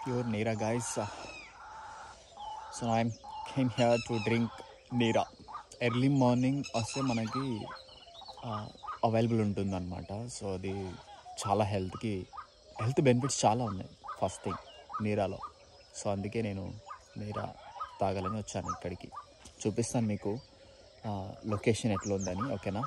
pure Neera, guys. So I came here to drink Neera. Early morning వస్తే మనకి available ఉంటుందన్నమాట. So అది చాలా హెల్త్ బెనిఫిట్స్ చాలా ఉన్నాయి ఫస్ట్ థింగ్ నీరాలో. సో అందుకే నేను నీరా తాగాలని వచ్చాను ఇక్కడికి. చూపిస్తాను మీకు లొకేషన్ ఎట్లా ఉందని, ఓకేనా?